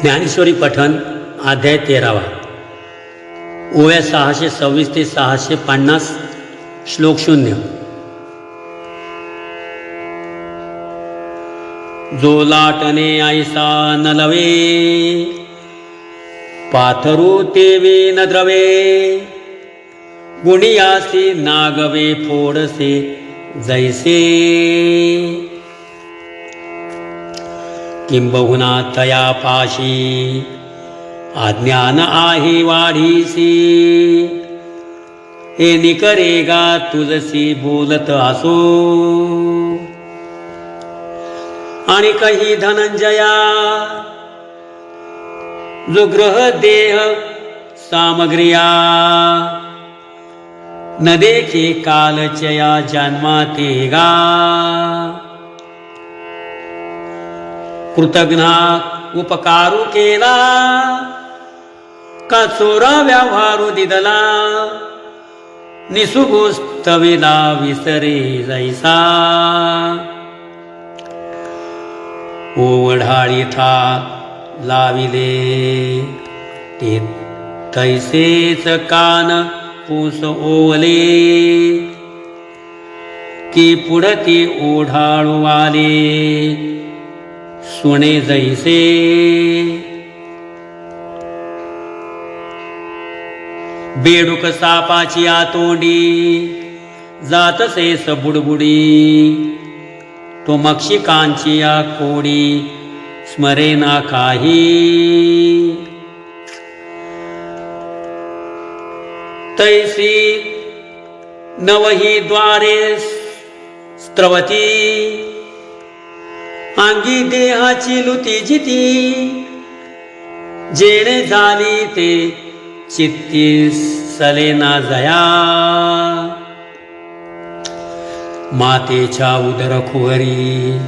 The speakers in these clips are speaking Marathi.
ज्ञानेश्वरी पठण अध्याय 13 ओव्या 626 ते 650 श्लोक 0। जो लाटणे ऐसा न लवे पाथरू तेवी न द्रवे गुणियासी नागवे फोडसे जैसे किंबहुना तया पाशी अज्ञान आहे वाढीसी हे निकरेगा तुलसी बोलत असो आणि काही धनंजया जो ग्रह देह सामग्रिया न देखे कालचया जन्मातेगा कृतज्ञ उपकारू केला का चोरा व्यवहारू दिदला निसुगोस्तविला विसरे जैसा ओढाळी था लाविले ते तैसेच कान पूस ओवले की पुढती ओढाळू आले सुणे जैसे बेडूक सापाची आतोंडी जातसे सबुडबुडी तो मक्षिकांची या कोडी स्मरेना काही तैसी नवही द्वारे स्त्रवती अंगी देहाची लुती जिती जेणे झाली ते चित्ती सलेना जया मातेच्या उदर खुहरी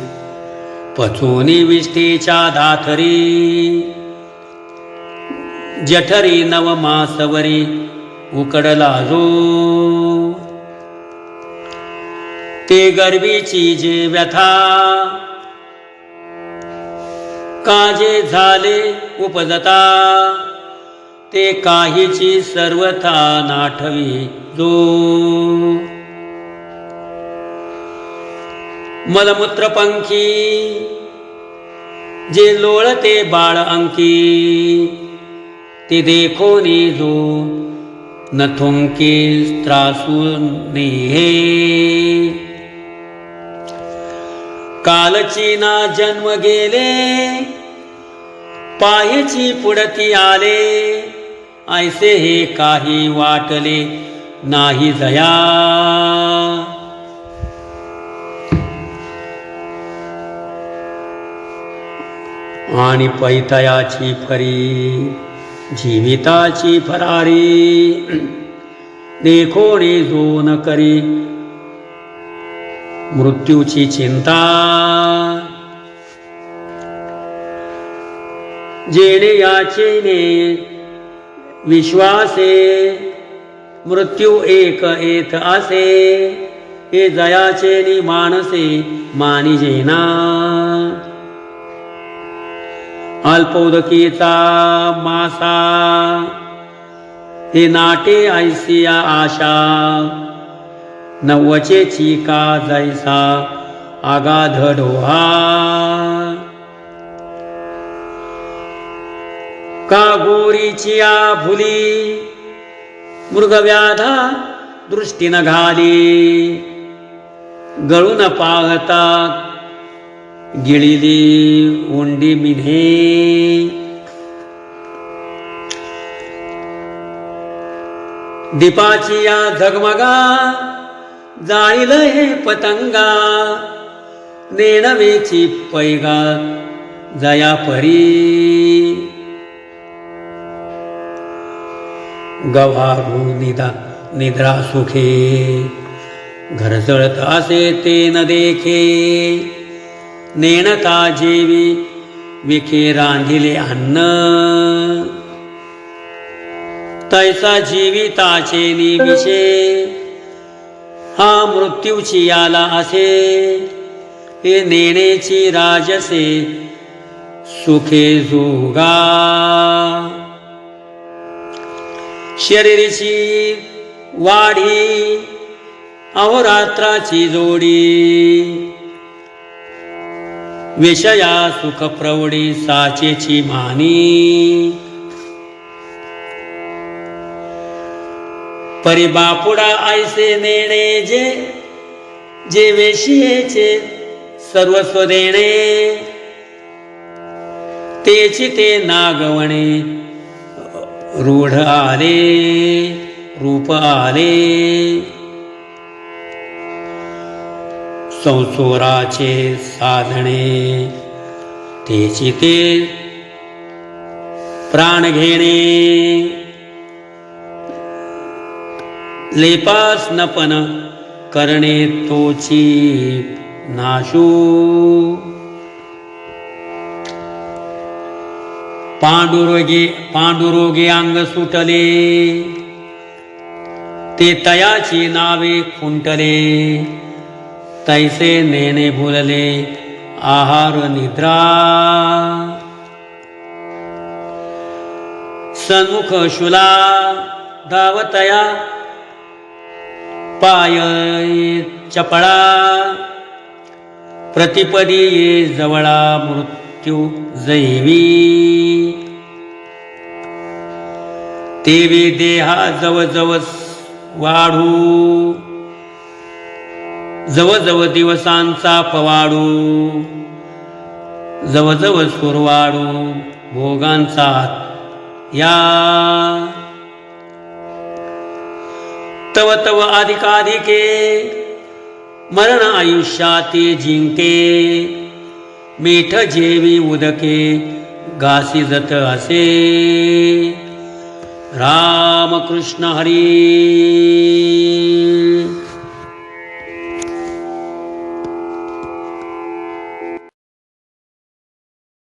पचोनी विष्ठेच्या दाथरी जठरी नवमासवरी उकडला जो ते गर्भीची जे व्यथा काजे झाले उपजता ते काहीची सर्वथा नाठवी जो मलमूत्र पंखी जे लोळते बाळ अंकी ते देखोनी जो नथुंकी त्रासून हे कालची ना जन्म गेले पाहेची पुढती आले ऐसे हे काही वाटले नाही जया आणि पैतयाची फरी जीविताची फरारी देखोणे जो न करी मृत्यूची चिंता जेणे याचेने विश्वासे मृत्यू एक येत असे हे जयाचेनी मानसे मानिजेना अल्पोदकीचा मासा हे नाटे ऐसिया आशा नवचेची का जैसा आगाध डोहा का गोरीची आ भुली मृगव्याधा दृष्टीनं घाली गळून पाहता गिळिली ओंडी मिढे दीपाची या झगमगा जाळील हे पतंगा नेणवेची पैगा जया परी गवारू निद्रा सुखे घर जळत असे ते न देखे नेणता जेवी विखे रांधिले अन्न तैसा जीविताचे निविषे हा मृत्यूची आला असे हे नेणेची राजसे सुखे जोगा शरीरीची वाढी अहोरात्राची जोडी विषया सुख प्रौढी साचेची मानी परी बापुडा ऐसे नेणे जे जे वेशियेचे सर्वस्व देणे तेची ते नागवणे रूढ आले रूप आले संसोराचे साधणे तेची ते प्राण घेणे लेपासनपन करणे तोची नाशू पांडुरोगे अंग सुटले ते तयाची नावे खुंटले तैसे नेणे भुलले आहार निद्रा सन्मुख शुला धावतया पाय चपळा प्रतिपदी ये जवळा मृत्यू जैवी तेवी देहा जवजव वाढू जवजव दिवसांचा पवाडू जवजव सुरवाडू भोगांचा या तव तव अधिकाधिके मरण आयुष्याती जिंके मीठ जेवी उदके घासी जत असे रामकृष्ण हरी